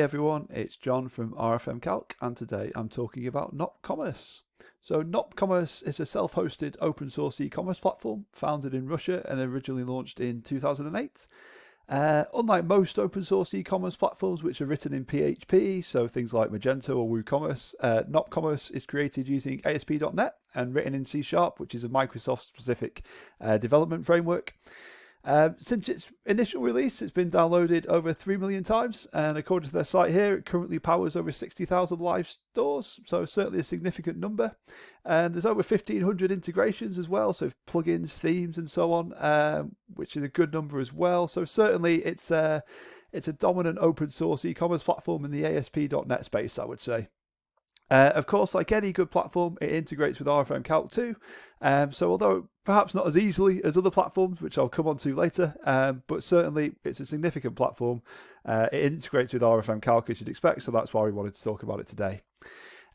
everyone, it's John from RFM Calc, and today I'm talking about nopCommerce. So nopCommerce is a self-hosted open source e-commerce platform founded in Russia and originally launched in 2008. Unlike most open source e-commerce platforms which are written in PHP, so things like Magento or WooCommerce, nopCommerce is created using ASP.NET and written in C#, which is a Microsoft-specific development framework. Since its initial release, it's been downloaded over 3 million times, and according to their site here, it currently powers over 60,000 live stores, so certainly a significant number. And there's over 1,500 integrations as well, so plugins, themes, and so on, which is a good number as well. So certainly it's a dominant open source e-commerce platform in the ASP.NET space, I would say. Of course, like any good platform, it integrates with RFM Calc too. So although perhaps not as easily as other platforms, which I'll come on to later, but certainly it's a significant platform. It integrates with RFM Calc as you'd expect, so that's why we wanted to talk about it today.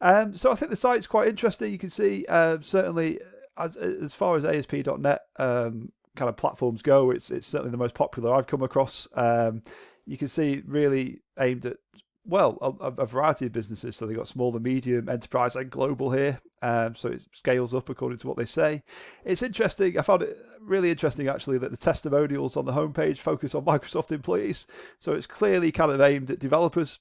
So I think the site's quite interesting. You can see certainly as far as ASP.NET kind of platforms go, it's certainly the most popular I've come across. You can see really aimed at a variety of businesses. So they've got small and medium, enterprise and global here. So it scales up according to what they say. It's interesting. I found it really interesting, actually, that the testimonials on the homepage focus on Microsoft employees. So it's clearly kind of aimed at developers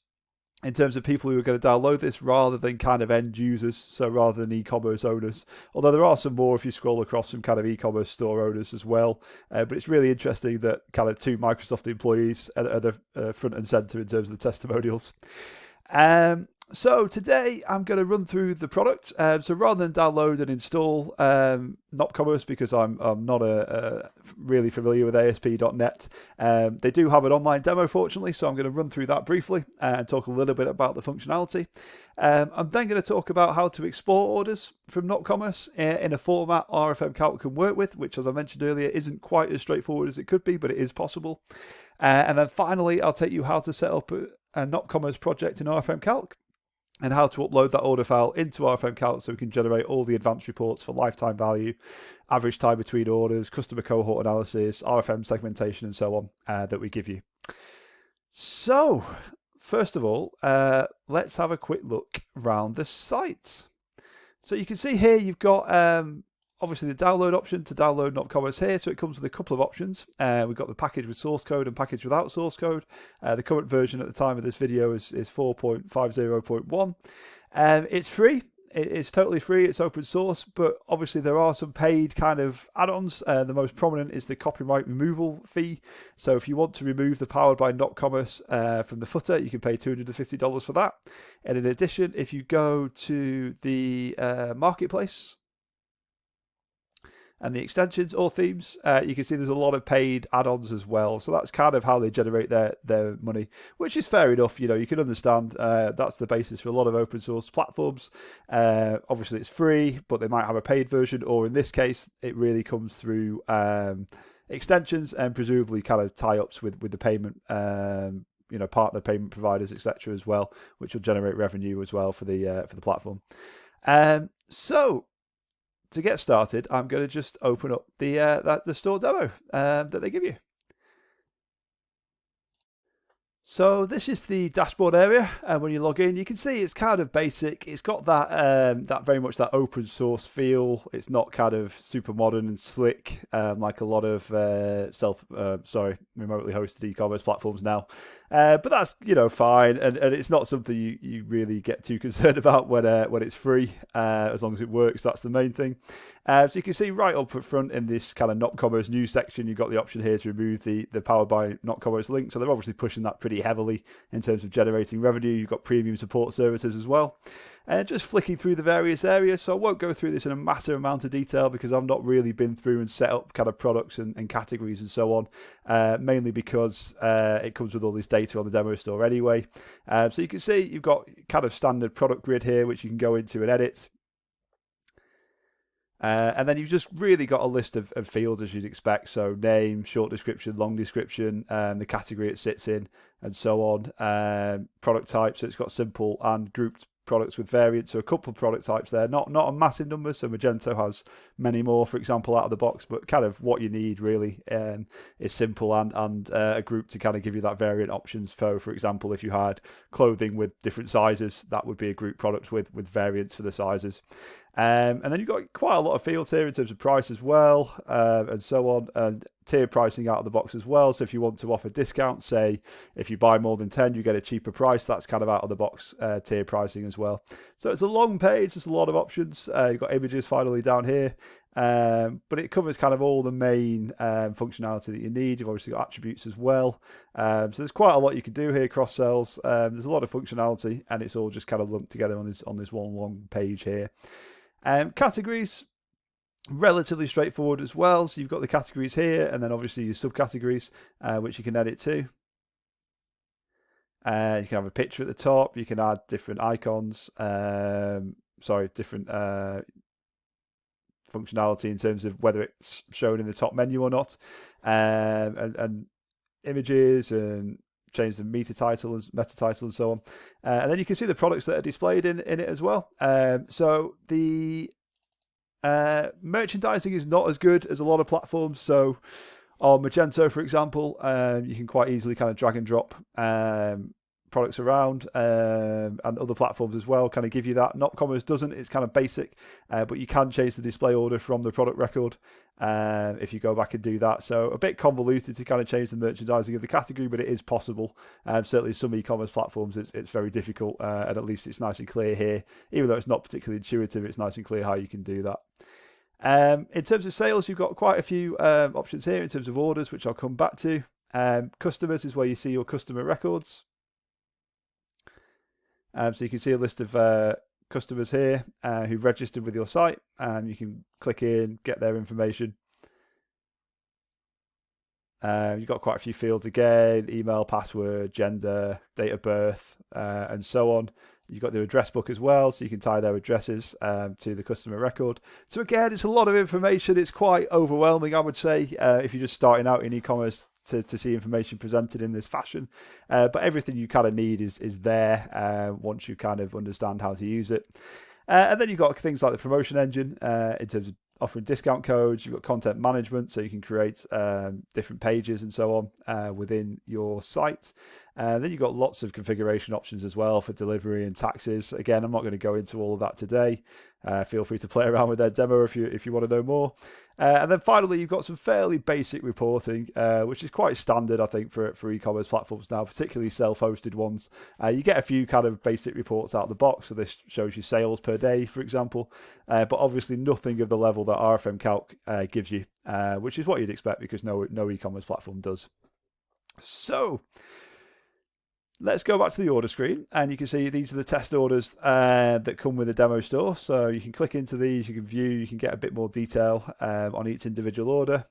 in terms of people who are going to download this rather than kind of end users, so rather than e-commerce owners. Although there are some more if you scroll across, some kind of e-commerce store owners as well. But it's really interesting that kind of two Microsoft employees are the front and center in terms of the testimonials. So today I'm going to run through the product. So rather than download and install nopCommerce, because I'm not really familiar with ASP.NET, they do have an online demo, fortunately, so I'm going to run through that briefly and talk a little bit about the functionality. I'm then going to talk about how to export orders from nopCommerce in a format RFM Calc can work with, which, as I mentioned earlier, isn't quite as straightforward as it could be, but it is possible. And then finally, I'll tell you how to set up a nopCommerce project in RFM Calc, and how to upload that order file into RFM Calc so we can generate all the advanced reports for lifetime value, average time between orders, customer cohort analysis, RFM segmentation, and so on that we give you. So, first of all, let's have a quick look around the site. So you can see here you've got obviously the download option to download nopCommerce here, so it comes with a couple of options. We've got the package with source code and package without source code. The current version at the time of this video is 4.50.1. It's free. It's totally free. It's open source, but obviously there are some paid kind of add-ons. The most prominent is the copyright removal fee. So if you want to remove the Powered by nopCommerce from the footer, you can pay $250 for that. And in addition, if you go to the marketplace and the extensions or themes, you can see there's a lot of paid add-ons as well. So that's kind of how they generate their money, which is fair enough. You know, you can understand that's the basis for a lot of open source platforms. Obviously it's free, but they might have a paid version, or in this case, it really comes through extensions and presumably kind of tie-ups with the payment, partner payment providers, etc. as well, which will generate revenue as well for the platform. So to get started, I'm going to just open up the store demo that they give you. So this is the dashboard area, and when you log in, you can see it's kind of basic. It's got that very much that open source feel. It's not kind of super modern and slick like a lot of remotely hosted e-commerce platforms now. But that's fine, and it's not something you really get too concerned about when it's free, as long as it works. That's the main thing. So you can see right up front in this kind of nopCommerce news section, you've got the option here to remove the Powered by nopCommerce link. So they're obviously pushing that pretty heavily in terms of generating revenue. You've got premium support services as well. And just flicking through the various areas. So I won't go through this in a massive amount of detail because I've not really been through and set up kind of products and categories and so on, mainly because it comes with all this data on the demo store anyway. So you can see you've got kind of standard product grid here, which you can go into and edit. And then you've just really got a list of fields as you'd expect. So name, short description, long description, the category it sits in, and so on. Product type, so it's got simple and grouped products with variants, so a couple of product types there, not a massive number. So Magento has many more, for example, out of the box, but kind of what you need really is simple and a group to kind of give you that variant options. For example, if you had clothing with different sizes, that would be a group product with variants for the sizes. And then you've got quite a lot of fields here in terms of price as well, and so on, and tier pricing out of the box as well. So if you want to offer discounts, say if you buy more than 10, you get a cheaper price. That's kind of out of the box tier pricing as well. So it's a long page. There's a lot of options. You've got images finally down here. But it covers kind of all the main functionality that you need. You've obviously got attributes as well. So there's quite a lot you can do here, cross sells. There's a lot of functionality, and it's all just kind of lumped together on this one long page here. Categories, relatively straightforward as well. So you've got the categories here, and then obviously your subcategories, which you can edit to. You can have a picture at the top. You can add different icons. Different functionality in terms of whether it's shown in the top menu or not, and images, and change the meta title and so on. And then you can see the products that are displayed in it as well. So the merchandising is not as good as a lot of platforms. So on Magento, for example, you can quite easily kind of drag and drop products around, and other platforms as well kind of give you that. nopCommerce doesn't. It's kind of basic, but you can change the display order from the product record if you go back and do that. So a bit convoluted to kind of change the merchandising of the category, but it is possible. Certainly some e-commerce platforms it's very difficult, and at least it's nice and clear here. Even though it's not particularly intuitive, it's nice and clear how you can do that. In terms of sales, you've got quite a few options here in terms of orders, which I'll come back to. Customers is where you see your customer records. So you can see a list of customers here who've registered with your site. You can click in, get their information. You've got quite a few fields again: email, password, gender, date of birth, and so on. You've got the address book as well, so you can tie their addresses to the customer record. So again, it's a lot of information. It's quite overwhelming, I would say, if you're just starting out in e-commerce to see information presented in this fashion. But everything you kind of need is there once you kind of understand how to use it. And then you've got things like the promotion engine in terms of offering discount codes. You've got content management, so you can create different pages and so on within your site. Then you've got lots of configuration options as well for delivery and taxes. Again, I'm not going to go into all of that today. Feel free to play around with their demo if you want to know more. And then finally, you've got some fairly basic reporting, which is quite standard, I think, for e-commerce platforms now, particularly self-hosted ones. You get a few kind of basic reports out of the box. So this shows you sales per day, for example, but obviously nothing of the level that RFM Calc gives you, which is what you'd expect because no e-commerce platform does. So let's go back to the order screen, and you can see these are the test orders that come with the demo store. So you can click into these, you can view, you can get a bit more detail on each individual order.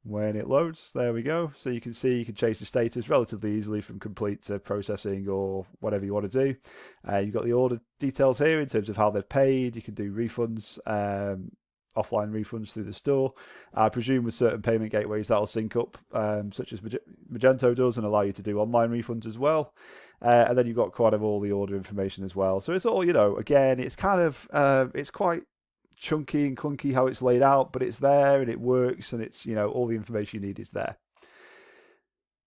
When it loads, there we go. So you can see you can change the status relatively easily from complete to processing or whatever you want to do. You've got the order details here in terms of how they've paid. You can do refunds, offline refunds through the store. I presume with certain payment gateways that'll sync up, such as Magento does, and allow you to do online refunds as well. And then you've got kind of all the order information as well. So it's all, again, it's kind of, it's quite chunky and clunky how it's laid out, but it's there and it works, and it's, all the information you need is there.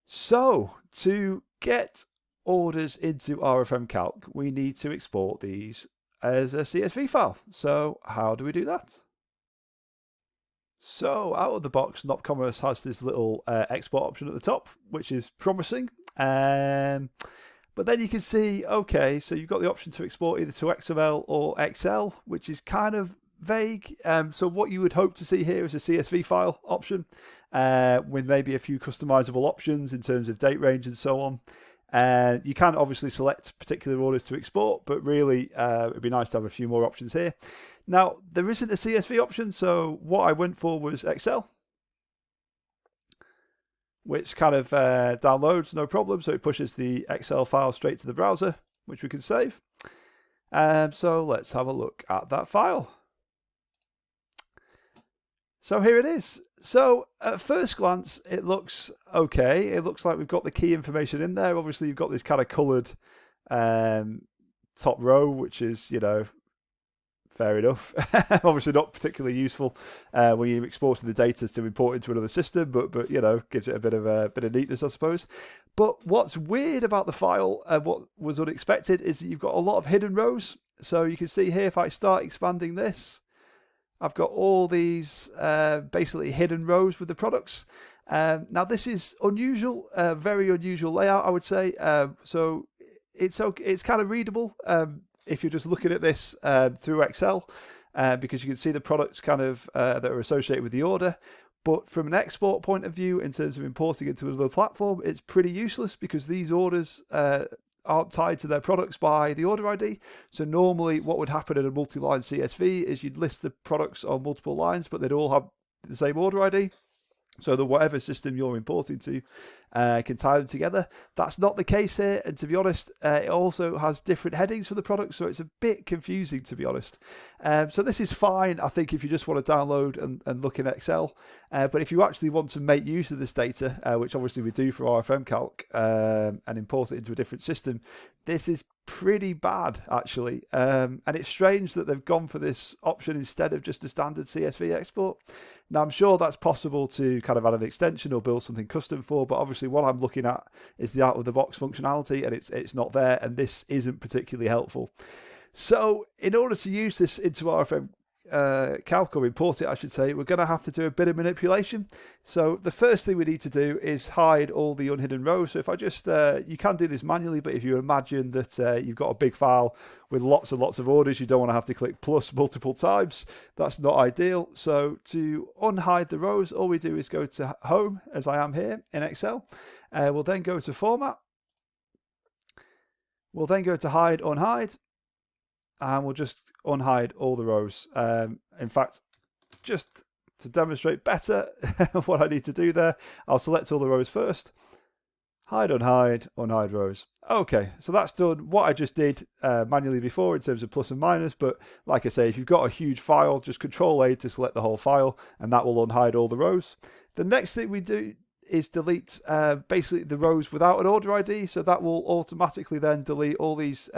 So to get orders into RFM Calc, we need to export these as a CSV file. So how do we do that? So out of the box, nopCommerce has this little export option at the top, which is promising. But then you can see, okay, so you've got the option to export either to XML or Excel, which is kind of vague. So what you would hope to see here is a CSV file option with maybe a few customizable options in terms of date range and so on. You can obviously select particular orders to export, but really it'd be nice to have a few more options here. Now, there isn't a CSV option, so what I went for was Excel, which kind of downloads, no problem. So it pushes the Excel file straight to the browser, which we can save. So let's have a look at that file. So here it is. So at first glance, it looks okay. It looks like we've got the key information in there. Obviously, you've got this kind of coloured top row, which is, fair enough. Obviously not particularly useful when you're exporting the data to import into another system, but gives it a bit of neatness, I suppose. But what's weird about the file, what was unexpected, is that you've got a lot of hidden rows. So you can see here, if I start expanding this, I've got all these basically hidden rows with the products. Now this is unusual, very unusual layout, I would say. So it's kind of readable if you're just looking at this through Excel, because you can see the products kind of that are associated with the order. But from an export point of view, in terms of importing into another platform, it's pretty useless because these orders aren't tied to their products by the order ID. So normally what would happen in a multi-line CSV is you'd list the products on multiple lines, but they'd all have the same order ID. So that whatever system you're importing to can tie them together. That's not the case here, and to be honest, it also has different headings for the products, so it's a bit confusing, to be honest. So this is fine, I think, if you just want to download and look in Excel. But if you actually want to make use of this data, which obviously we do for RFM Calc, and import it into a different system, this is pretty bad, actually. And it's strange that they've gone for this option instead of just a standard CSV export. Now, I'm sure that's possible to kind of add an extension or build something custom for, but obviously what I'm looking at is the out-of-the-box functionality, and it's not there, and this isn't particularly helpful. So in order to use this into RFM Calc, or import it, I should say, we're going to have to do a bit of manipulation. So the first thing we need to do is hide all the unhidden rows. So if I just, you can do this manually, but if you imagine that you've got a big file with lots and lots of orders, you don't want to have to click plus multiple times. That's not ideal. So to unhide the rows, all we do is go to Home, as I am here in Excel. We'll then go to Format. We'll then go to Hide, Unhide. And we'll just unhide all the rows. In fact, just to demonstrate better what I need to do there, I'll select all the rows first. Hide, unhide rows. Okay, so that's done what I just did manually before in terms of plus and minus, but like I say, if you've got a huge file, just Control-A to select the whole file, and that will unhide all the rows. The next thing we do is delete basically the rows without an order ID, so that will automatically then delete all these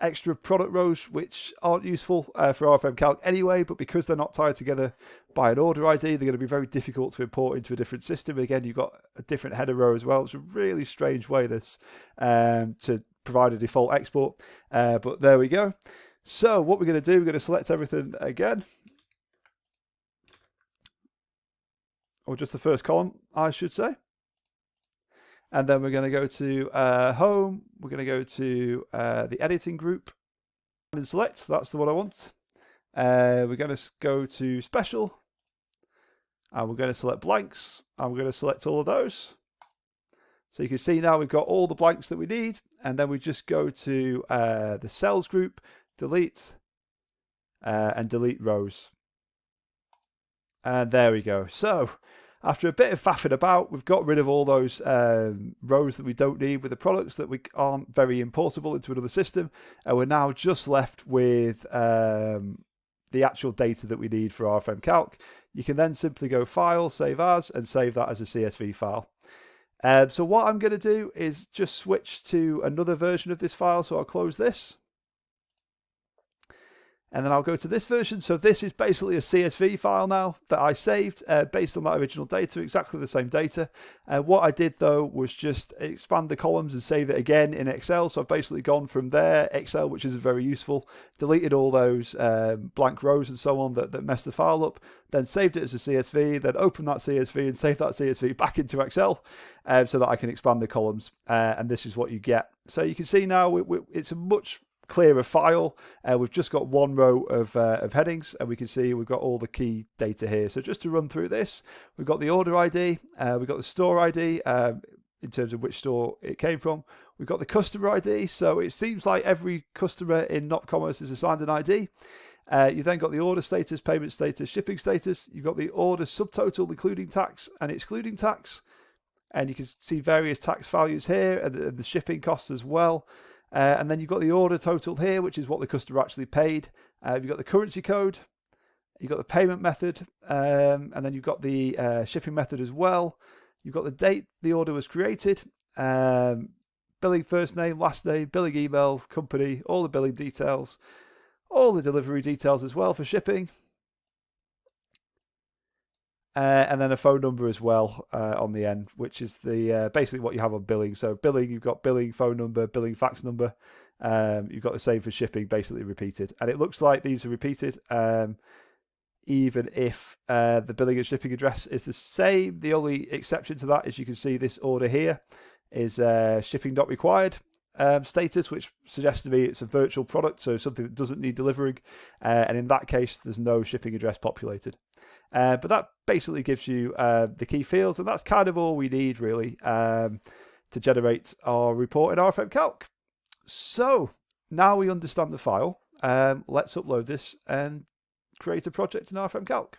extra product rows which aren't useful for RFM Calc anyway, but because they're not tied together by an order ID, they're going to be very difficult to import into a different system. Again, you've got a different header row as well. It's a really strange way this to provide a default export, but there we go. So what we're going to do, we're going to select everything again, or just the first column, I should say. And then we're going to go to Home. We're going to go to the editing group and select. That's the one I want. We're going to go to Special. And we're going to select blanks. And we're going to select all of those. So you can see now we've got all the blanks that we need. And then we just go to the Cells group, Delete, and Delete Rows. And there we go. So after a bit of faffing about, we've got rid of all those rows that we don't need with the products that we aren't very importable into another system. And we're now just left with the actual data that we need for RFM Calc. You can then simply go File, Save As, and save that as a CSV file. So what I'm going to do is just switch to another version of this file. So I'll close this. And then I'll go to this version. So this is basically a CSV file now that I saved based on that original data, exactly the same data. What I did though was just expand the columns and save it again in Excel. So I've basically gone from there, Excel, which is very useful, deleted all those blank rows and so on that messed the file up, then saved it as a CSV, then opened that CSV and saved that CSV back into Excel so that I can expand the columns. And this is what you get. So you can see now it's a much clearer file. We've just got one row of headings, and we can see we've got all the key data here. So just to run through this, we've got the order ID, we've got the store ID in terms of which store it came from. We've got the customer ID, so it seems like every customer in nopCommerce is assigned an ID. You've then got the order status, payment status, shipping status. You've got the order subtotal, including tax and excluding tax. And you can see various tax values here and the shipping costs as well. And then you've got the order total here, which is what the customer actually paid. You've got the currency code, you've got the payment method, and then you've got the shipping method as well. You've got the date the order was created, billing first name, last name, billing email, company, all the billing details, all the delivery details as well for shipping. And then a phone number as well on the end, which is the basically what you have on billing. So billing, you've got billing phone number, billing fax number. You've got the same for shipping, basically repeated. And it looks like these are repeated, even if the billing and shipping address is the same. The only exception to that is you can see this order here is shipping not required status, which suggests to me it's a virtual product, so something that doesn't need delivering. And in that case, there's no shipping address populated. But that basically gives you the key fields, and that's kind of all we need really to generate our report in RFM Calc. So now we understand the file, let's upload this and create a project in RFM Calc.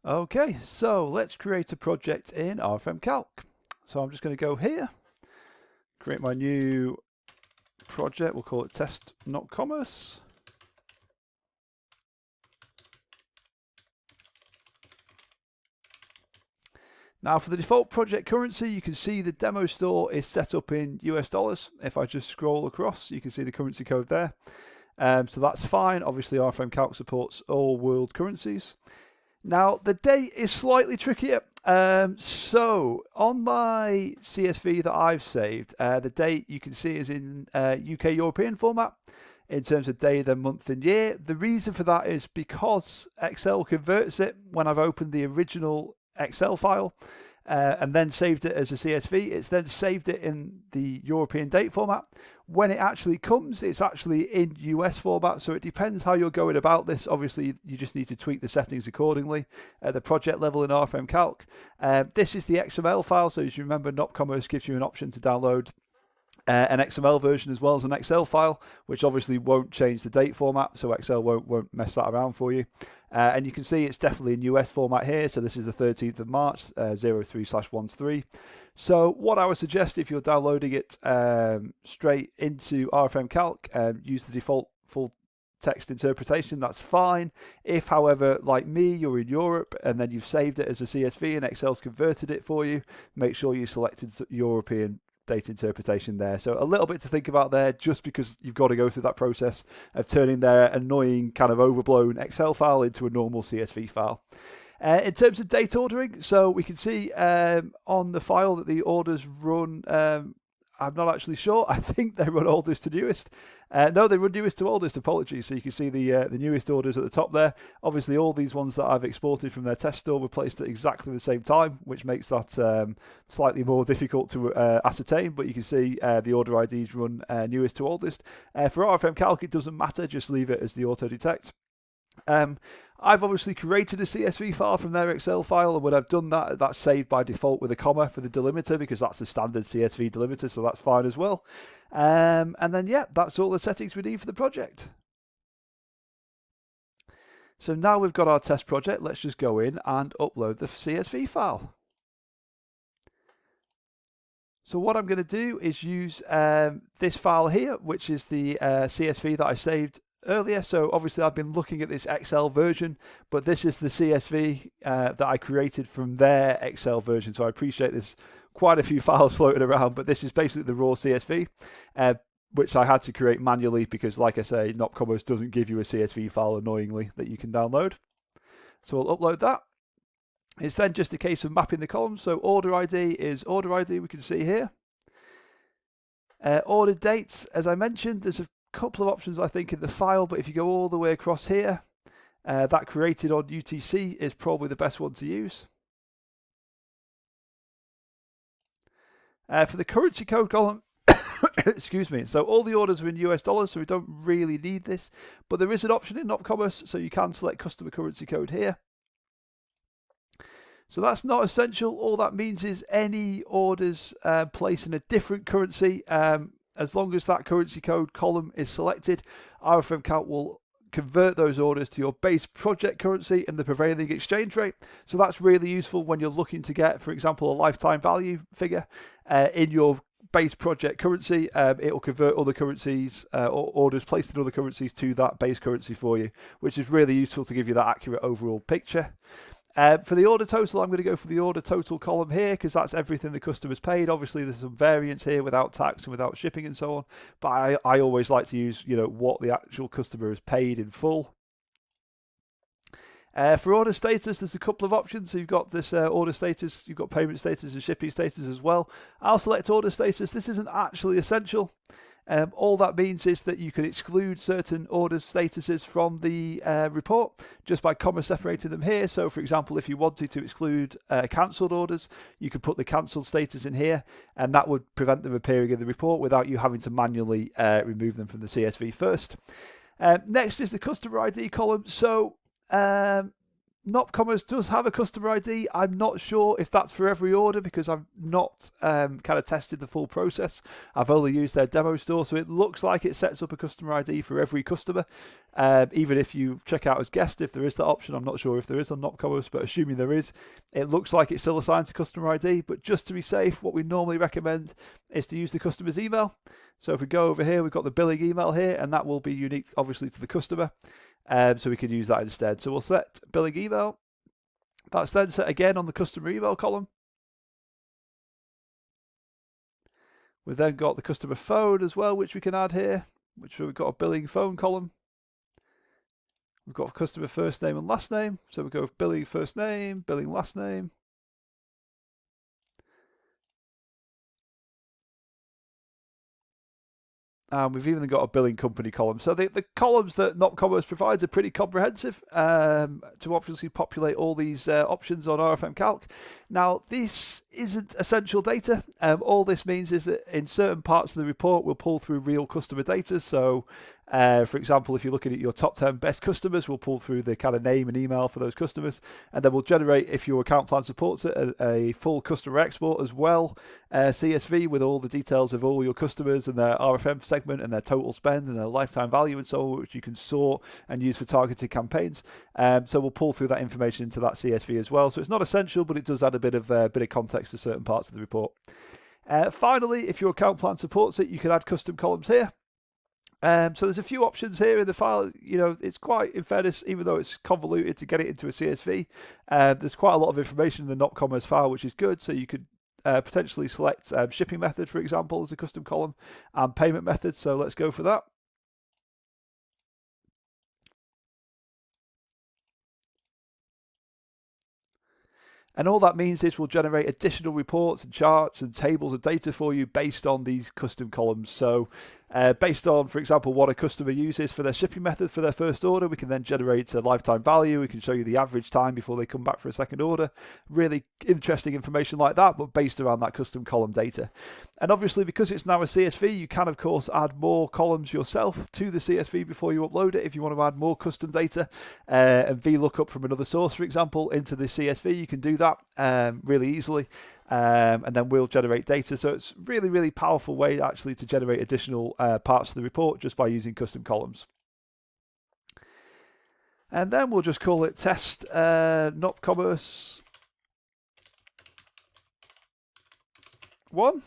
Okay, so let's create a project in RFM Calc. So I'm just going to go here, create my new project, we'll call it test nopCommerce. Now for the default project currency, you can see the demo store is set up in US dollars. If I just scroll across, you can see the currency code there. So that's fine. Obviously RFM Calc supports all world currencies. Now the date is slightly trickier. So on my CSV that I've saved, the date you can see is in UK European format in terms of day, then month and year. The reason for that is because Excel converts it when I've opened the original Excel file and then saved it as a CSV. It's then saved it in the European date format. When it actually comes, it's actually in US format, so it depends how you're going about this. Obviously, you just need to tweak the settings accordingly at the project level in RFM Calc. This is the XML file, so as you remember, nopCommerce gives you an option to download an XML version as well as an Excel file, which obviously won't change the date format, so Excel won't mess that around for you. And you can see it's definitely in US format here, so this is the 13th of March, 03/13. So what I would suggest, if you're downloading it straight into RFM Calc, use the default full text interpretation, that's fine. If, however, like me, you're in Europe and then you've saved it as a CSV and Excel's converted it for you, make sure you selected European data interpretation there. So a little bit to think about there, just because you've got to go through that process of turning their annoying kind of overblown Excel file into a normal CSV file. In terms of date ordering, so we can see on the file that the orders run, I'm not actually sure. I think they run oldest to newest. No, they run newest to oldest, apologies. So you can see the newest orders at the top there. Obviously, all these ones that I've exported from their test store were placed at exactly the same time, which makes that slightly more difficult to ascertain. But you can see the order IDs run newest to oldest. For RFM Calc, it doesn't matter. Just leave it as the auto-detect. I've obviously created a CSV file from their Excel file, and when I've done that, that's saved by default with a comma for the delimiter, because that's the standard CSV delimiter, so that's fine as well. And then, yeah, that's all the settings we need for the project. So now we've got our test project, let's just go in and upload the CSV file. So what I'm going to do is use this file here, which is the CSV that I saved earlier. So obviously I've been looking at this Excel version, but this is the CSV that I created from their Excel version. So I appreciate there's quite a few files floating around, but this is basically the raw CSV, which I had to create manually because, like I say, nopCommerce doesn't give you a CSV file, annoyingly, that you can download. So I'll upload that. It's then just a case of mapping the columns. So order ID is order ID, we can see here. Order dates, as I mentioned, there's a couple of options I think in the file, but if you go all the way across here, that created on UTC is probably the best one to use. For the currency code column, excuse me, so all the orders are in US dollars, so we don't really need this, but there is an option in nopCommerce, so you can select customer currency code here. So that's not essential. All that means is any orders placed in a different currency, as long as that currency code column is selected, RFM Calc will convert those orders to your base project currency and the prevailing exchange rate. So that's really useful when you're looking to get, for example, a lifetime value figure in your base project currency. It will convert other currencies or orders placed in other currencies to that base currency for you, which is really useful to give you that accurate overall picture. For the order total, I'm going to go for the order total column here because that's everything the customer's paid. Obviously, there's some variance here without tax and without shipping and so on. But I always like to use, what the actual customer has paid in full. For order status, there's a couple of options. So you've got this order status, you've got payment status and shipping status as well. I'll select order status. This isn't actually essential. All that means is that you can exclude certain order statuses from the report just by comma separating them here. So for example, if you wanted to exclude cancelled orders, you could put the cancelled status in here, and that would prevent them appearing in the report without you having to manually remove them from the CSV first. Next is the customer ID column. So nopCommerce does have a customer ID. I'm not sure if that's for every order because I've not kind of tested the full process. I've only used their demo store, so it looks like it sets up a customer ID for every customer. Even if you check out as guest, if there is that option, I'm not sure if there is on nopCommerce, but assuming there is, it looks like it's still assigned to customer ID. But just to be safe, what we normally recommend is to use the customer's email. So if we go over here, we've got the billing email here, and that will be unique, obviously, to the customer. So we could use that instead. So we'll set billing email. That's then set again on the customer email column. We've then got the customer phone as well, which we can add here, which we've got a billing phone column. We've got customer first name and last name. So we go with billing first name, billing last name. And we've even got a billing company column. So the columns that nopCommerce provides are pretty comprehensive to obviously populate all these options on RFM Calc. Now, this isn't essential data. All this means is that in certain parts of the report, we'll pull through real customer data. So, for example, if you're looking at your top 10 best customers, we'll pull through the kind of name and email for those customers. And then we'll generate, if your account plan supports it, a full customer export as well, CSV with all the details of all your customers and their RFM segment and their total spend and their lifetime value and so on, which you can sort and use for targeted campaigns. So we'll pull through that information into that CSV as well. So it's not essential, but it does add a bit of context to certain parts of the report. Finally, if your account plan supports it, you can add custom columns here. So there's a few options here in the file. It's quite, in fairness, even though it's convoluted to get it into a CSV, there's quite a lot of information in the nopCommerce file, which is good. So you could potentially select shipping method, for example, as a custom column, and payment method. So let's go for that. And all that means is we'll generate additional reports and charts and tables of data for you based on these custom columns. So based on, for example, what a customer uses for their shipping method for their first order, we can then generate a lifetime value. We can show you the average time before they come back for a second order. Really interesting information like that, but based around that custom column data. And obviously, because it's now a CSV, you can, of course, add more columns yourself to the CSV before you upload it. If you want to add more custom data and VLOOKUP from another source, for example, into the CSV, you can do that really easily. And then we'll generate data. So it's really, really powerful way actually to generate additional parts of the report just by using custom columns. And then we'll just call it test nopCommerce 1.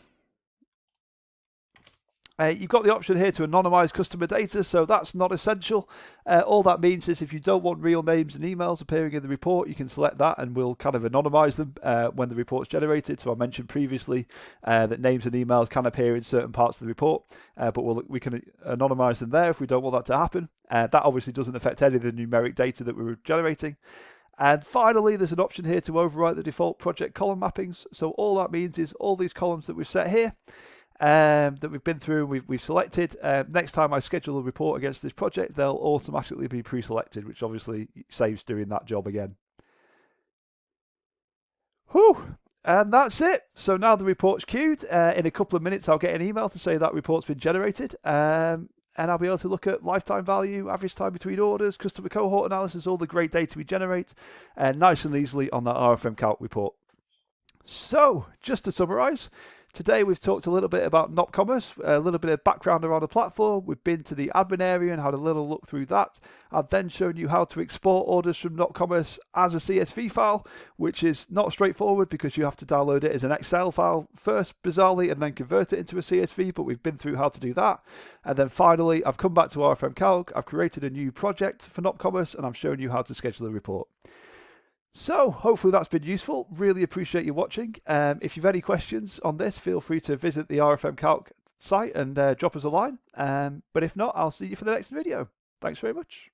You've got the option here to anonymize customer data, so that's not essential. All that means is if you don't want real names and emails appearing in the report, you can select that and we'll kind of anonymize them when the report's generated. So I mentioned previously that names and emails can appear in certain parts of the report, but we can anonymize them there if we don't want that to happen. That obviously doesn't affect any of the numeric data that we're generating. And finally, there's an option here to overwrite the default project column mappings. So all that means is all these columns that we've set here, that we've been through and we've selected, next time I schedule a report against this project, they'll automatically be pre-selected, which obviously saves doing that job again. Whew! And that's it. So now the report's queued. In a couple of minutes, I'll get an email to say that report's been generated. And I'll be able to look at lifetime value, average time between orders, customer cohort analysis, all the great data we generate, nice and easily on that RFM Calc report. So, just to summarize, today we've talked a little bit about nopCommerce, a little bit of background around the platform. We've been to the admin area and had a little look through that. I've then shown you how to export orders from nopCommerce as a CSV file, which is not straightforward because you have to download it as an Excel file first, bizarrely, and then convert it into a CSV, but we've been through how to do that. And then finally, I've come back to RFM Calc, I've created a new project for nopCommerce, and I've shown you how to schedule a report. So hopefully that's been useful. Really appreciate you watching. If you've any questions on this, feel free to visit the RFM Calc site and drop us a line. But if not, I'll see you for the next video. Thanks very much.